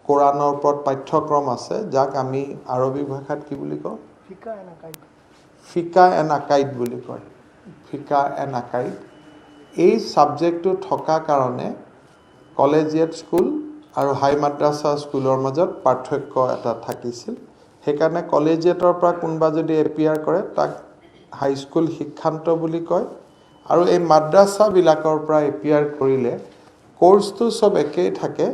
কোৰানৰ ওপৰত পাঠ্যক্ৰম আছে যাক আমি আৰবী ভাষাত কি বুলি কওঁ ফিকা এণ্ড আকাইদ বুলি কয় ফিকা এণ্ড আকাইদ এই সাবজেক্টটো থকা কাৰণে কলেজিয়েট স্কুল আৰু হাই মাদ্ৰাছা স্কুলৰ মাজত পাৰ্থক্য এটা থাকিছিল সেইকাৰণে কলেজিয়েটৰ পৰা কোনোবা যদি এপিয়াৰ কৰে তাক হাই স্কুল শিক্ষান্ত বুলি কয় আৰু এই মাদ্ৰাছাবিলাকৰ পৰা এপিয়াৰ কৰিলে কোৰ্সটো সব একেই থাকে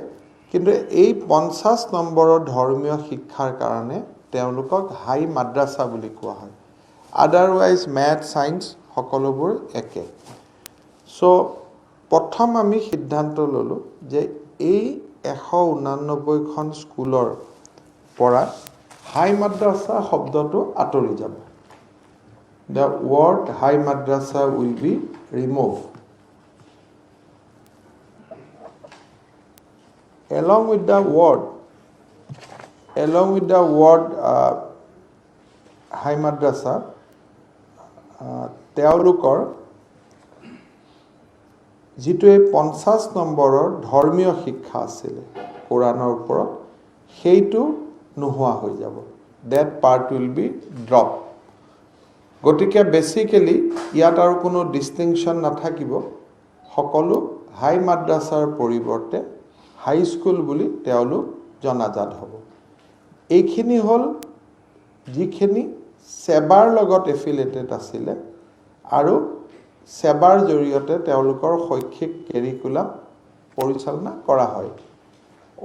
কিন্তু এই 50 নম্বৰৰ ধৰ্মীয় শিক্ষাৰ কাৰণে তেওঁলোকক হাই মাদ্ৰাছা বুলি কোৱা হয় আদাৰৱাইজ ম্যাথ সায়েন্স সকলোবোৰ একে সো প্ৰথম আমি সিদ্ধান্ত ললো যে এই 189 খন স্কুলৰ পৰা হাই মাদ্ৰাছা শব্দটো আঁতৰি যাব The word high madrasa will be removed. Along with the word high madrasa, তেওঁলোকৰ যিটোৱে 50 নম্বৰৰ ধৰ্মীয় শিক্ষা আছিল কোৰানৰ ওপৰত সেইটো নোহোৱা হৈ যাব that part will be dropped গতিকে বেসিক্যালি ইয়াত আৰু কোনো ডিস্টিংকশন নাথাকিব সকলো হাই মাদ্ৰাছাৰ পৰিৱৰ্তে হাই স্কুল বুলি তেওঁলোক জনাজাত হ'ব এইখিনি হল যিখিনি সেবাৰ লগত এফিলিয়েটেড আছিল আৰু সেবাৰ জৰিয়তে তেওঁলোকৰ শৈক্ষিক কাৰিকুলাম পৰিচালনা কৰা হয়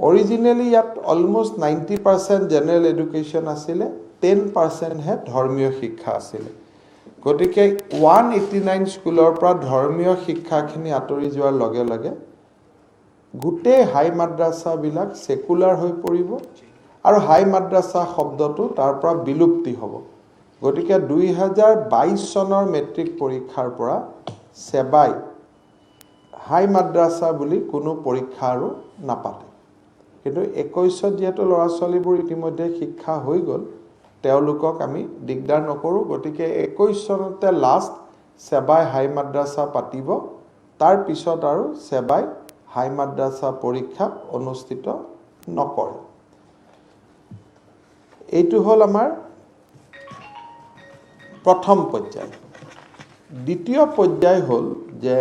অৰিজিনালি ইয়াত অলমোস্ট 90% জেনাৰেল এডুকেশ্যন আছিল 10% হে ধৰ্মীয় শিক্ষা আছিল গতিকে 189 স্কুলৰ পৰা ধৰ্মীয় শিক্ষাখিনি আঁতৰি যোৱাৰ লগে লগে গুটে হাই মাদ্ৰাছা বিলাক সেকুলাৰ হৈ পৰিব আৰু হাই মাদ্ৰাছা শব্দটো তাৰ পৰা বিলুপ্তি হ'ব গতিকে 2022 চনৰ মেট্ৰিক পৰীক্ষাৰ পৰা সেবাই হাই মাদ্ৰাছা বুলি কোনো পৰীক্ষা আৰু নাপাতে কিন্তু 21 যেহেতু ল'ৰা ছোৱালীবোৰ ইতিমধ্যে শিক্ষা হৈ গ'ল তেওঁলোকক আমি দিগদাৰ নকৰো গতিকে 21 চনতে লাষ্ট সেবাই হাই মাদ্ৰাছা পাতিব তাৰ পিছত আৰু সেবাই হাই মাদ্ৰাছা পৰীক্ষা অনুষ্ঠিত নকৰে এইটো হল আমাৰ প্ৰথম পৰ্যায় দ্বিতীয় পৰ্যায় হল যে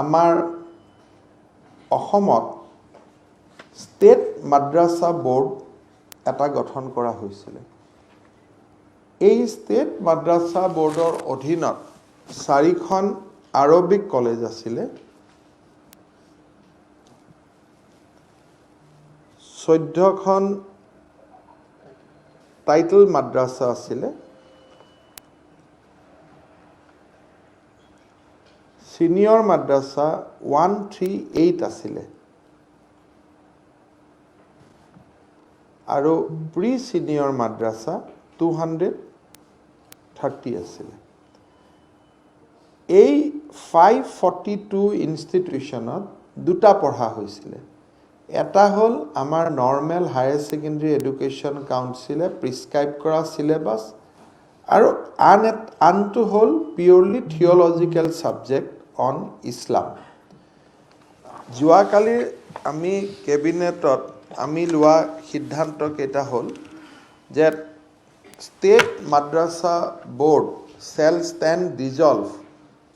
আমাৰ অসমত স্টেট মাদ্ৰাছা বোৰ্ড এটা গঠন কৰা হৈছিল এই স্টেট মাদ্ৰাছা বোৰ্ডৰ অধীনত 4খন আৰবিক কলেজ আছিল 14খন টাইটেল মাদ্ৰাছা আছিল সিনিয়ৰ মাদ্ৰাছা 138 আছিল আৰু প্ৰি সিনিয়ৰ মাদ্ৰাছা 230 আছিল এই 542 ইনষ্টিটিউশনত দুটা পঢ়া হৈছিল এটা হল আমাৰ নৰ্মেল হায়াৰ সেকেন্ডাৰী এডুকেশ্যন কাউন্সিলে প্ৰিস্ক্ৰাইব কৰা সিলেবাস আৰু আনটো হল পিউৰলি থিওলজিক্যাল সাবজেক্ট অন ইসলাম যোৱাকালি আমি কেবিনেটত আমি লোৱা সিদ্ধান্ত কেইটা হল যে State Madrasa Board shall stand dissolved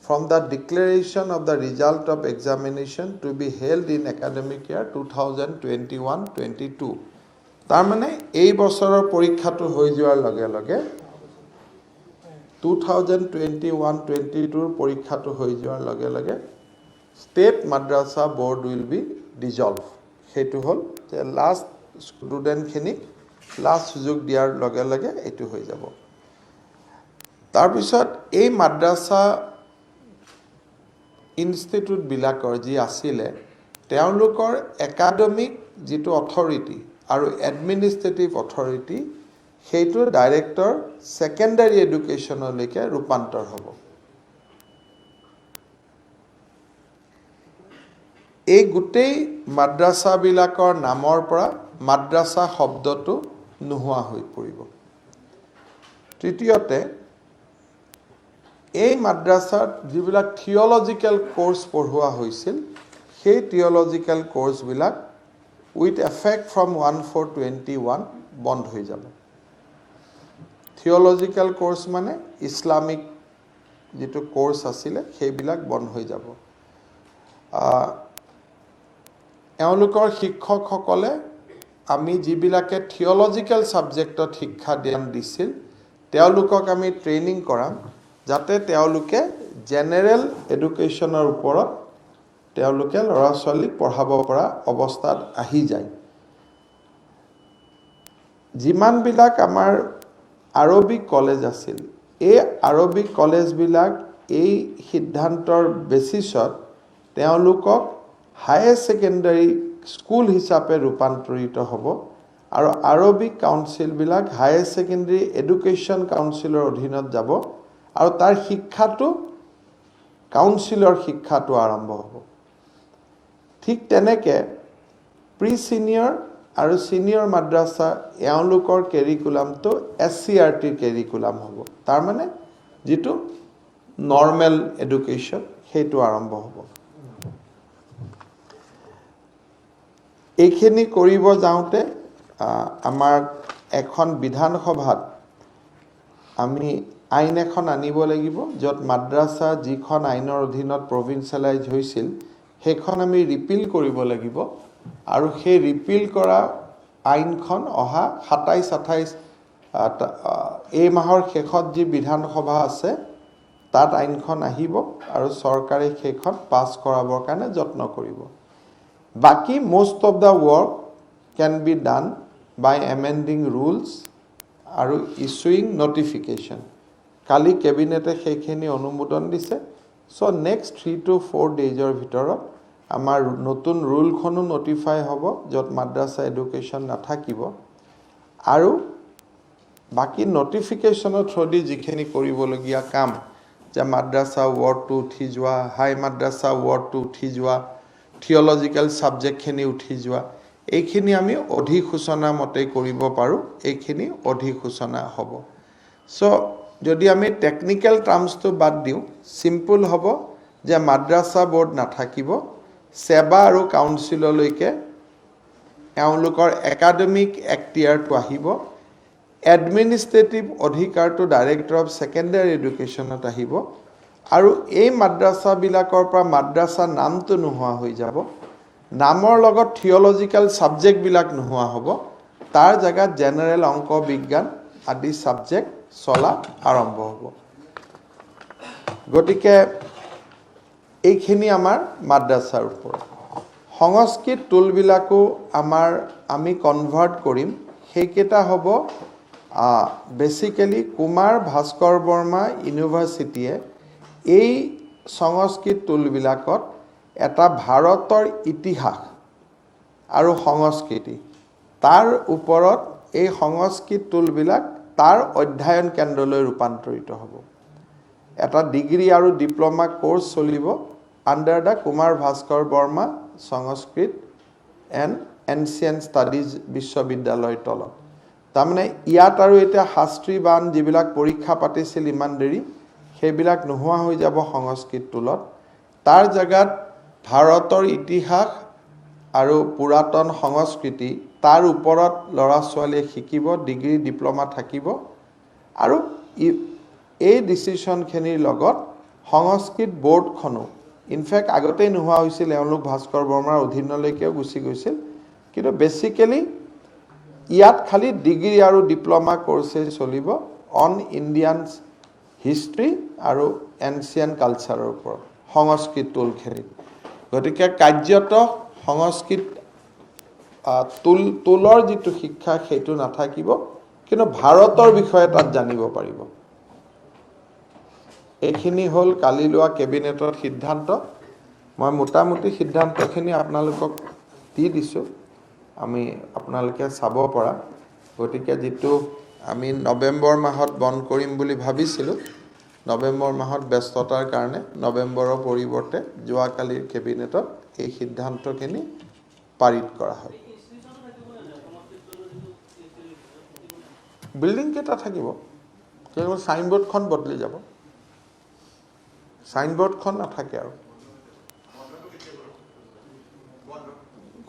from the declaration of the result of examination to be held in academic year 2021-22. তাৰ মানে এই বছৰৰ পৰীক্ষাটো হৈ যোৱাৰ লগে লগে 2021-22 পৰীক্ষাটো হৈ যোৱাৰ লগে লগে State Madrasa Board will be dissolved. সেইটো হল যে লাষ্ট ষ্টুডেন্ট খিনি লাষ্ট সুযোগ দিয়াৰ লগে লগে এটো হৈ যাব তাৰ পিছত এই মাদ্ৰাছা ইনষ্টিটিউট বিলাকৰ যি আছিল তেওঁলোকৰ একাডেমিক যেটো অথৰিটি আৰু এডমিনিষ্ট্ৰেটিভ অথৰিটি সেইটো ডাইৰেক্টৰ সেকেন্ডাৰী এডুকেশ্যনলৈকে ৰূপান্তৰ হ'ব এই গুটেই মাদ্ৰাছা বিলাকৰ নামৰ পৰা মাদ্ৰাছা শব্দটো নোহোৱা হৈ পৰিব তৃতীয়তে এই মাদ্ৰাছাত যিবিলাক থিওলজিক্যাল কোৰ্স পঢ়োৱা হৈছিল সেই থিওলজিক্যাল কোৰ্স বিলাক উইথ এফেক্ট ফ্ৰম 1/4/21 বন্ধ হৈ যাব থিওলজিক্যাল কোৰ্স মানে ইসলামিক যেটো কোৰ্স আছিলে সেইবিলাক বন্ধ হৈ যাব এওঁলোকৰ শিক্ষকসকলে আমি যিবিলাকে থিওলজিক্যাল সাবজেক্টত শিক্ষা দান দিছিল তেওঁলোকক আমি ট্ৰেইনিং কৰাম যাতে তেওঁলোকে জেনাৰেল এডুকেশ্যনৰ ওপৰত তেওঁলোকে ল'ৰা ছোৱালীক পঢ়াব পৰা অৱস্থাত আহি যায় যিমানবিলাক আমাৰ আৰবিক কলেজ আছিল এই আৰবিক কলেজবিলাক এই সিদ্ধান্তৰ বেচিছত তেওঁলোকক হায়াৰ সেকেন্ডাৰী স্কুল হিচাপে ৰূপান্তৰিত হ'ব আৰু আৰবিক কাউন্সিলবিলাক হায়াৰ সেকেন্ডাৰী এডুকেশ্যন কাউন্সিলৰ অধীনত যাব আৰু তাৰ শিক্ষাটো কাউন্সিলৰ শিক্ষাটো আৰম্ভ হ'ব ঠিক তেনেকে প্ৰি সিনিয়ৰ আৰু সিনিয়ৰ মাদ্ৰাসা এওঁলোকৰ কেৰিকুলামটো SCRT কেৰিকুলাম হ'ব তাৰ মানে যেটো নৰ্মেল এডুকেশ্যন হেতু আৰম্ভ হ'ব এইখিনি কৰিব যাওঁতে আমাৰ এখন বিধানসভাত আমি আইন এখন আনিব লাগিব যত মাদ্ৰাসা যিখন আইনৰ অধীনত প্ৰভিন্সিয়েলাইজ হৈছিল সেইখন আমি ৰিপিল কৰিব লাগিব আৰু সেই ৰিপিল কৰা আইনখন অহা 27-28 এই মাহৰ শেষত যি বিধানসভা আছে তাত আইনখন আহিব আৰু চৰকাৰে সেইখন পাছ কৰাবৰ কাৰণে যত্ন কৰিব বাকি most of the work can be done by amending rules আৰু issuing notification কালি কেবিনেটে সেইখিনি অনুমোদন দিছে so next 3 to 4 daysৰ ভিতৰত আমাৰ নতুন ৰুলখনো নটিফাই হ'ব যত মাদ্ৰাসা এডুকেশ্যন নাথাকিব আৰু বাকি নটিফিকেশনৰ থ্ৰুদি যিখিনি কৰিবলগীয়া কাম যে মাদ্ৰাসা ৱৰ্ডটো উঠি যোৱা হাই মাদ্ৰাসা ৱৰ্ডটো উঠি যোৱা থিওলজিক্যাল সাবজেক্টখিনি উঠি যোৱা এইখিনি আমি অধিসূচনা মতে কৰিব পাৰো এইখিনি অধিসূচনা হ'ব সো যদি আমি টেকনিক্যাল টাৰ্মসটো বাদ দিও সিম্পল হ'ব যে মাদ্ৰাসা বোৰ্ড নাথাকিব সেবা আৰু কাউন্সিললৈকে এওঁলোকৰ একাডেমিক এক্টিয়াৰটো আহিব এডমিনিষ্ট্ৰেটিভ অধিকাৰটো ডাইৰেক্টৰ অফ সেকেন্ডাৰী এডুকেশ্যনত আহিব আৰু এই মাদ্ৰাসা বিলাকৰ পৰা মাদ্ৰাসা নামটো নোহোৱা হৈ যাব নামৰ লগত থিওলজিক্যাল সাবজেক্ট বিলাক নোহোৱা হ'ব তাৰ জায়গাত জেনাৰেল অংক বিজ্ঞান আদি সাবজেক্ট চলা আৰম্ভ হ'ব গতিকে এইখিনি আমাৰ মাদ্ৰাসাৰ ওপৰত সংস্কৃত টুলবিলাকো আমি কনভাৰ্ট কৰিম সেইকেইটা হ'ব বেসিক্যালি কুমাৰ ভাস্কৰ বৰ্মা ইউনিভাৰ্সিটিয়ে এই সংস্কৃত টুলবিলাকত এটা ভাৰতৰ ইতিহাস আৰু সংস্কৃতি তাৰ ওপৰত এই সংস্কৃত টুলবিলাক তাৰ অধ্যয়ন কেন্দ্ৰলৈ ৰূপান্তৰিত হ'ব এটা ডিগ্ৰী আৰু ডিপ্লোমা কোৰ্স চলিব under the Kumar Bhaskar Varma Sanskrit and ancient studies বিশ্ববিদ্যালয়ৰ তলত তাৰমানে ইয়াত আৰু এটা শাস্ত্ৰীবান যিবিলাক পৰীক্ষা পাতিছিল ইমান দেৰি সেইবিলাক নোহোৱা হৈ যাব সংস্কৃত টুলত তাৰ জায়গাত ভাৰতৰ ইতিহাস আৰু পুৰাতন সংস্কৃতি তাৰ ওপৰত ল'ৰা ছোৱালীয়ে শিকিব ডিগ্ৰী ডিপ্লোমা থাকিব আৰু এই ডিসিশনখিনিৰ লগত সংস্কৃত বোৰ্ডখনো ইনফেক্ট আগতেই নোহোৱা হৈছিল এওঁলোক ভাস্কৰ বৰ্মাৰ অধীনলৈকেও গুচি গৈছিল কিন্তু বেসিক্যালি ইয়াত খালি ডিগ্ৰী আৰু ডিপ্লোমা কোৰ্সে চলিব অন ইণ্ডিয়ান হিষ্ট্ৰী আৰু এনচিয়েন্ট কালচাৰৰ ওপৰত সংস্কৃত টুলখিনি গতিকে কাৰ্যত সংস্কৃত টুলৰ যিটো শিক্ষা সেইটো নাথাকিব কিন্তু ভাৰতৰ বিষয়ে তাত জানিব পাৰিব এইখিনি হল কালি লোৱা কেবিনেটৰ সিদ্ধান্ত মই মোটামুটি সিদ্ধান্তখিনি আপোনালোকক দি দিছো আমি আপোনালোকে চাব পৰা গতিকে যেটো আমি নৱেম্বৰ মাহত বন্ধ কৰিম বুলি ভাবিছিলো নৱেম্বৰ মাহত ব্যস্ততাৰ কাৰণে নৱেম্বৰৰ পৰিৱৰ্তে যোৱা কালিৰ কেবিনেটত এই সিদ্ধান্তখিনি পাৰিত কৰা হয় বিল্ডিং কেটা থাকিব কেৱল সাইনবোৰ্ডখন বদলি যাব সাইনবোৰ্ডখন নাথাকে আৰু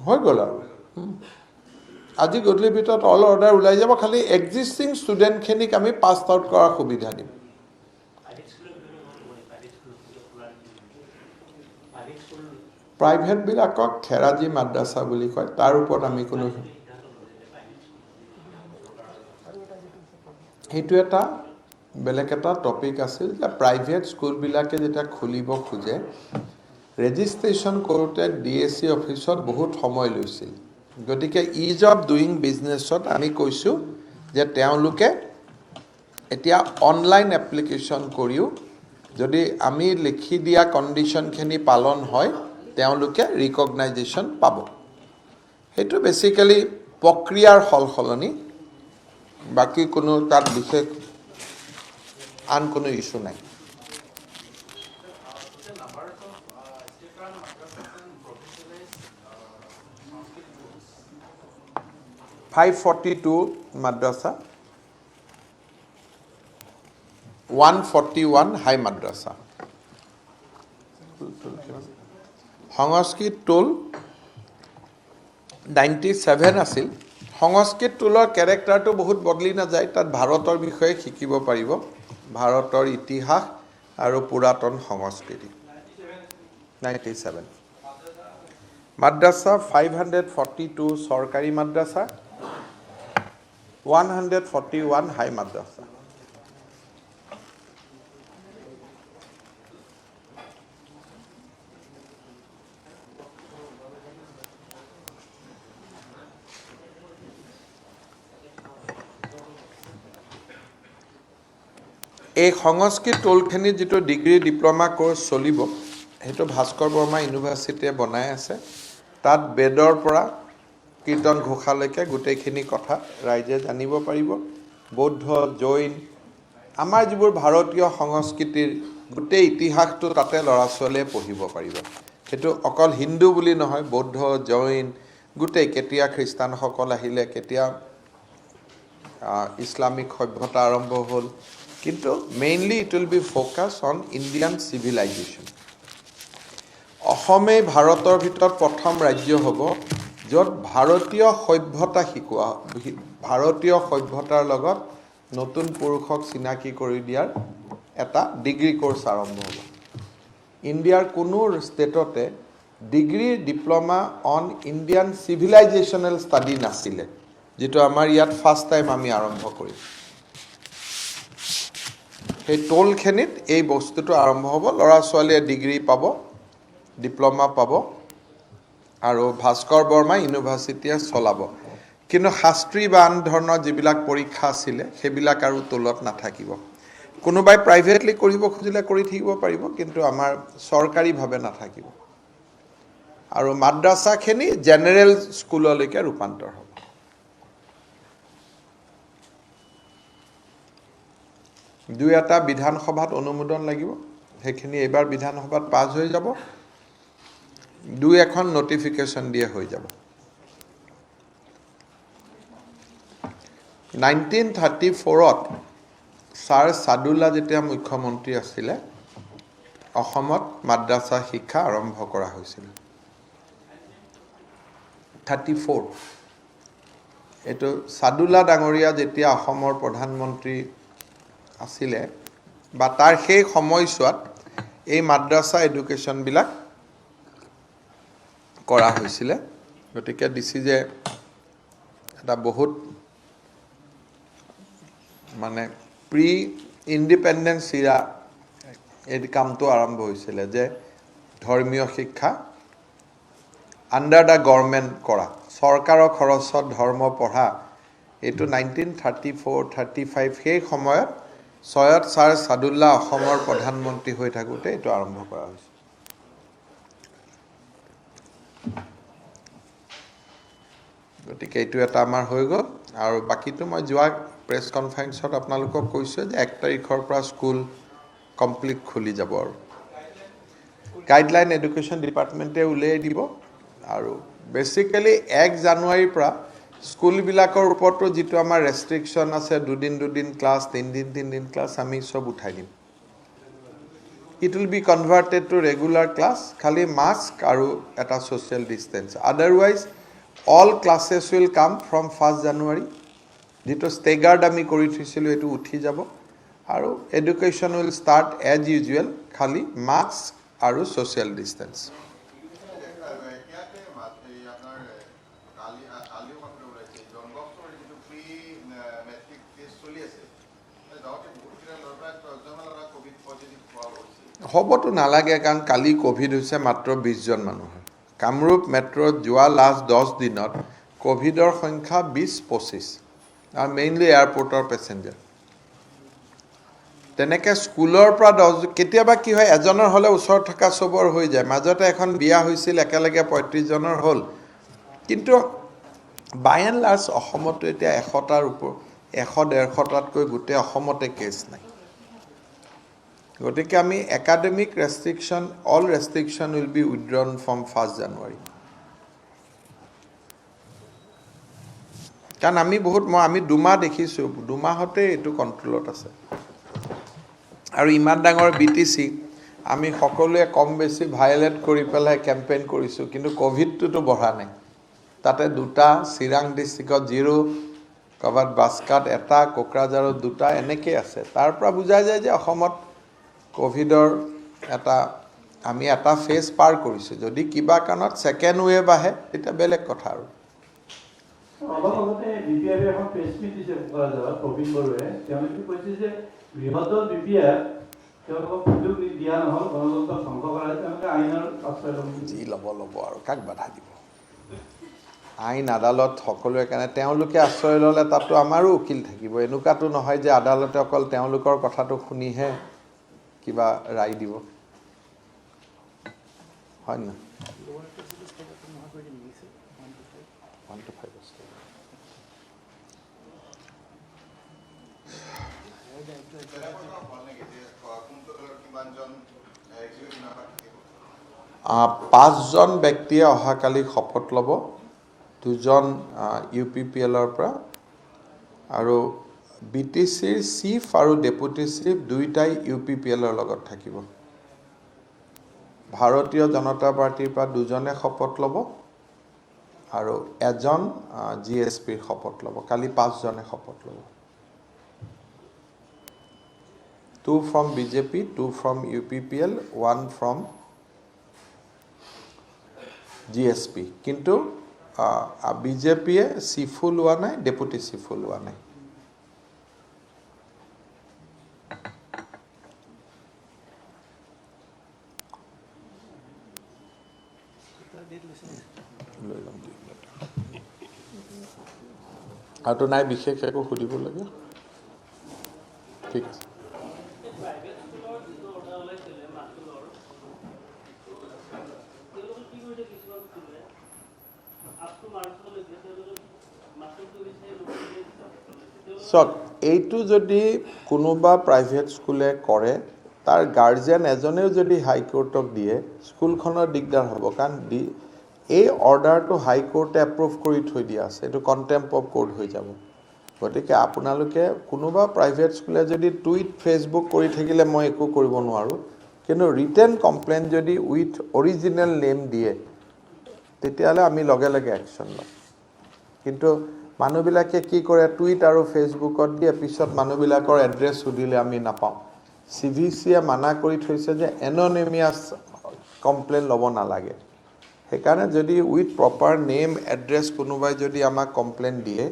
হৈ গ'ল আৰু আজি গধূলিৰ ভিতৰত অল অৰ্ডাৰ ওলাই যাব, খালি এক্সিষ্টিং ষ্টুডেণ্টখিনিক আমি পাছ আউট কৰাৰ সুবিধা দিম। প্ৰাইভেটবিলাকক খেৰাজী মাদ্ৰাছা বুলি কয়, তাৰ ওপৰত আমি কোনো সেইটো এটা বেলেগ এটা টপিক আছিল যে প্ৰাইভেট স্কুলবিলাকে যেতিয়া খুলিব খোজে ৰেজিষ্ট্ৰেশ্যন কৰোঁতে DSC অফিচত বহুত সময় লৈছিল। গতিকে ইজ অফ ডুইং বিজনেছত আমি কৈছোঁ যে তেওঁলোকে এতিয়া অনলাইন এপ্লিকেশ্যন কৰিও যদি আমি লিখি দিয়া কণ্ডিশ্যনখিনি পালন হয় তেওঁলোকে ৰিকগনাইজেশ্যন পাব। সেইটো বেচিকেলি প্ৰক্ৰিয়াৰ সলসলনি, বাকী কোনো তাত বিশেষ আন কোনো ইছ্যু নাই। 542 madrasa, 141 high madrasa. সংস্কৃত টোল 97 আছিল। সংস্কৃত টোলৰ কেৰেক্টাৰটো বহুত বদলি নাযায়, তাত ভাৰতৰ বিষয়ে শিকিব পাৰিব, ভাৰতৰ ইতিহাস আৰু পুৰাতন সংস্কৃতি। 97 মাদ্ৰাছা 542 চৰকাৰী মাদ্ৰাছা, 141 হাই মাদ্ৰাছা। এই সংস্কৃত টোলখিনি যিটো ডিগ্ৰী ডিপ্ল'মা কোৰ্চ চলিব সেইটো ভাস্কৰ বৰ্মা ইউনিভাৰ্চিটিয়ে বনাই আছে। তাত বেদৰ পৰা কীৰ্তন ঘোষালৈকে গোটেইখিনি কথা ৰাইজে জানিব পাৰিব। বৌদ্ধ, জৈন, আমাৰ যিবোৰ ভাৰতীয় সংস্কৃতিৰ গোটেই ইতিহাসটো তাতে ল'ৰা ছোৱালীয়ে পঢ়িব পাৰিব। সেইটো অকল হিন্দু বুলি নহয়, বৌদ্ধ, জৈন, গোটেই কেতিয়া খ্ৰীষ্টানসকল আহিলে, কেতিয়া ইছলামিক সভ্যতা আৰম্ভ হ'ল, কিন্তু mainly it will be focus on Indian civilisation. অসমেই ভাৰতৰ ভিতৰত প্ৰথম ৰাজ্য হ'ব য'ত ভাৰতীয় সভ্যতা শিকোৱা, ভাৰতীয় সভ্যতাৰ লগত নতুন পুৰুষক চিনাকি কৰি দিয়াৰ এটা ডিগ্ৰী কোৰ্চ আৰম্ভ হ'ব। ইণ্ডিয়াৰ কোনো ষ্টেটতে ডিগ্ৰী ডিপ্ল'মা অন ইণ্ডিয়ান চিভিলাইজেশ্যনেল ষ্টাডি নাছিলে, যিটো আমাৰ ইয়াত ফাৰ্ষ্ট টাইম আমি আৰম্ভ কৰিম। সেই টোলখিনিত এই বস্তুটো আৰম্ভ হ'ব, ল'ৰা ছোৱালীয়ে ডিগ্ৰী পাব, ডিপ্ল'মা পাব, আৰু ভাস্কৰ বৰ্মা ইউনিভাৰ্চিটিয়ে চলাব। কিন্তু শাস্ত্ৰী বা আন ধৰণৰ যিবিলাক পৰীক্ষা আছিলে সেইবিলাক আৰু টোলত নাথাকিব। কোনোবাই প্ৰাইভেটলি কৰিব খুজিলে কৰি থাকিব পাৰিব, কিন্তু আমাৰ চৰকাৰীভাৱে নাথাকিব। আৰু মাদ্ৰাছাখিনি জেনেৰেল স্কুললৈকে ৰূপান্তৰ হ'ব। দুই এটা বিধানসভাত অনুমোদন লাগিব, সেইখিনি এইবাৰ বিধানসভাত পাছ হৈ যাব, দুই এখন নটিফিকেশ্যন দিয়ে হৈ যাব। 1934ত ছাৰ ছাদুল্লা যেতিয়া মুখ্যমন্ত্ৰী আছিলে অসমত মাদ্ৰাছা শিক্ষা আৰম্ভ কৰা হৈছিল। 34 এইটো ছাদুল্লা ডাঙৰীয়া যেতিয়া অসমৰ প্ৰধানমন্ত্ৰী আছিলে বা তাৰ সেই সময়ছোৱাত এই মাদ্ৰাছা এডুকেশ্যনবিলাক কৰা হৈছিলে। গতিকে দিছ ইজ এটা বহুত মানে প্ৰি ইণ্ডিপেণ্ডেন্স ইৰা এই কামটো আৰম্ভ হৈছিলে যে ধৰ্মীয় শিক্ষা আণ্ডাৰ দ্য গভৰ্ণমেণ্ট কৰা, চৰকাৰৰ খৰচত ধৰ্ম পঢ়া। এইটো 1934-35 সেই সময়ত ছৈয়দ ছাৰ ছাদুল্লা অসমৰ প্ৰধানমন্ত্ৰী হৈ থাকোঁতে এইটো আৰম্ভ কৰা হৈছিল। গতিকে এইটো এটা আমাৰ হৈ গ'ল। আৰু বাকীটো মই যোৱা প্ৰেছ কনফাৰেন্সত আপোনালোকক কৈছোঁ যে 1 তাৰিখৰ পৰা স্কুল কমপ্লিট খুলি যাব। আৰু গাইডলাইন এডুকেশ্যন ডিপাৰ্টমেণ্টে উলিয়াই দিব। আৰু বেচিকেলি 1 জানুৱাৰীৰ পৰা স্কুলবিলাকৰ ওপৰতো যিটো আমাৰ ৰেষ্ট্ৰিকশ্যন আছে, 2 দিন ক্লাছ, 3 দিন ক্লাছ, আমি চব উঠাই দিম। It will be converted to regular class, খালি মাস্ক আৰু এটা social distance. Otherwise all classes will come from 1st January. যেটো staggered আমি কৰি থৈছিলোঁ এটো উঠি যাব আৰু education will start as usual খালি mask আৰু social distance. হবতো নালাগে কাৰণ কালি কোভিড হৈছে মাত্ৰ 20 জন মানুহৰ কামৰূপ মেট্ৰত যোৱা লাষ্ট 10 দিনত কোভিডৰ সংখ্যা 20-25 আৰু মেইনলি এয়াৰপোৰ্টৰ পেছেঞ্জাৰ তেনেকে স্কুলৰ পৰা 10 কেতিয়াবা কি হয় এজনৰ হলে ওচৰত থকা সবৰ হৈ যায় মাজতে এখন বিয়া হৈছিল একেলগে 35 জনৰ হল কিন্তু বাই এণ্ড লাৰ্জ অসমতো এতিয়া 100টাৰ ওপৰ 100-150টাতকৈ গোটেই অসমতে কেছ নাই গতিকে আমি academic restriction all restriction will be withdrawn from 1st January কাৰণ আমি আমি দুমাহ দেখিছো দুমাহতে এটো কন্ট্ৰোলত আছে আৰু ইমান ডাঙৰ বিটিসি আমি সকলোৱে কম বেছি ভায়োলেট কৰি পেলাই কেম্পেইন কৰিছো কিন্তু কোভিডটো বঢ়া নাই তাতে দুটা চিৰাং ডিস্ট্ৰিক্টত 0 কভাত বাস্কাত এটা কোকৰাঝাৰত দুটা এনেকে আছে তাৰ পৰা বুজা যায় যে অসমত কোভিডৰ এটা আমি এটা ফেজ পাৰ কৰিছো যদি কিবা কাৰণত সেকেন্ড ওয়েভ আহে এটা বেলেগ কথা আৰু অলপতে বিপিআৰ এখন প্ৰেছ মিট দিছে কোকৰাঝাৰত প্ৰবীণ বৰুৱে তেওঁলোকে কৈছে যে বৃহৎ বিপিআৰ তেওঁলোকক সুযোগ দিয়া নহল গণতন্ত্ৰ ধ্বংস কৰা তেওঁলোকে আইনৰ আশ্ৰয় ল'ব আৰু কাক বাধা দিব আইন আদালত সকলোৱে কাৰণে তেওঁলোকে আশ্ৰয় ল'লে তাতো আমাৰো উকিল থাকিব এনেকুৱাটো নহয় যে আদালতে অকল তেওঁলোকৰ কথাটো শুনিহে কিবা ৰায় দিব হয় না 1 to 5 পাঁচজন ব্যক্তিয়ে অহাকালি শপত ল'ব দুজন ইউপিপিএলৰ পৰা আৰু বিটিসিৰ চিফ আৰু ডেপুটি চিফ দুইটাই ইউপিপিএলৰ লগত থাকিব ভাৰতীয় জনতা পাৰ্টিৰ পৰা দুজনে শপত ল'ব আৰু এজন জিএছপিৰ শপত ল'ব কালি পাঁচজনে শপত ল'ব 2 from BJP 2 from UPPL 1 from GSP কিন্তু বিজেপিয়ে চিফু লোৱা নাই ডেপুটি চিফু লোৱা নাই আৰু নাই বিশেষ একো সুধিব লাগে ঠিক আছে সক এইটো যদি কোনোবা প্ৰাইভেট স্কুলে কৰে তাৰ গাৰ্জিয়ান এজনেও যদি হাইকোৰ্টক দিয়ে স্কুলখনৰ দিগদাৰ হ'ব কাৰণ এই অৰ্ডাৰটো হাইকোৰ্টে এপ্ৰুভ কৰি থৈ দিয়া আছে এটো কন্টেম্প অফ কোৰ্ট হৈ যাব গতিকে আপোনালোকে কোনোবা প্ৰাইভেট স্কুলে যদি টুইট ফেসবুক কৰি থাকিলে মই একো কৰিব নোৱাৰো কিন্তু ৰিটেন কমপ্লেইন যদি উইথ অৰিজিনাল নেম দিয়ে তেতিয়ালে আমি লগে লগে অ্যাকশন লম কিন্তু মানুহবিলাকে কি কৰে টুইট আৰু ফেসবুকত দিয়ে পিছত মানুহবিলাকৰ এড্ৰেছ সুধিলে আমি নাপাওঁ সিভিসিয়ে মানা কৰি থৈছে যে এননিমিয়াস কমপ্লেইন লব নালাগে সেইকাৰণে যদি উইথ প্ৰপাৰ নেম এড্ৰেছ কোনোবাই যদি আমাক কমপ্লেইন দিয়ে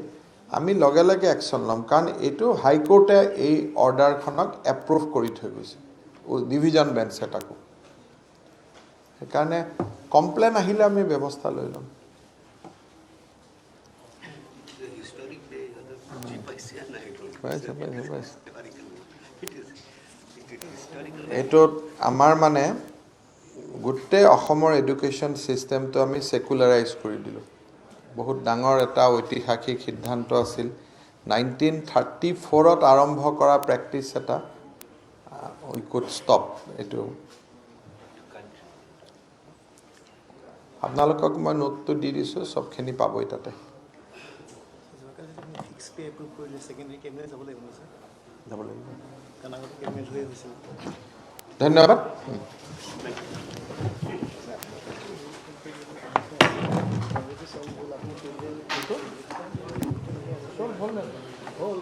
আমি লগে লগে অ্যাকশন লম কাৰণ এটো হাইকোৰ্টে এই অৰ্ডাৰখনক এপ্ৰুভ কৰি থৈ গৈছে ডিভিজন বেঞ্চ এটাকো সেইকাৰণে কমপ্লেইন আহিলে আমি ব্যৱস্থা লৈ লম এটো আমাৰ মানে গোটেই অসমৰ এডুকেশ্যন সিস্টেমটো আমি সেকুলাৰাইজ কৰি দিলো বহুত ডাঙৰ এটা ঐতিহাসিক সিদ্ধান্ত আছিল 1934ত আৰম্ভ কৰা প্ৰেক্টিছ এটা we could stop এটো আপোনালোকক মই নোটটো দি দিছো সবখিনি পাবই তাতে ধন্যবাদ হ'ল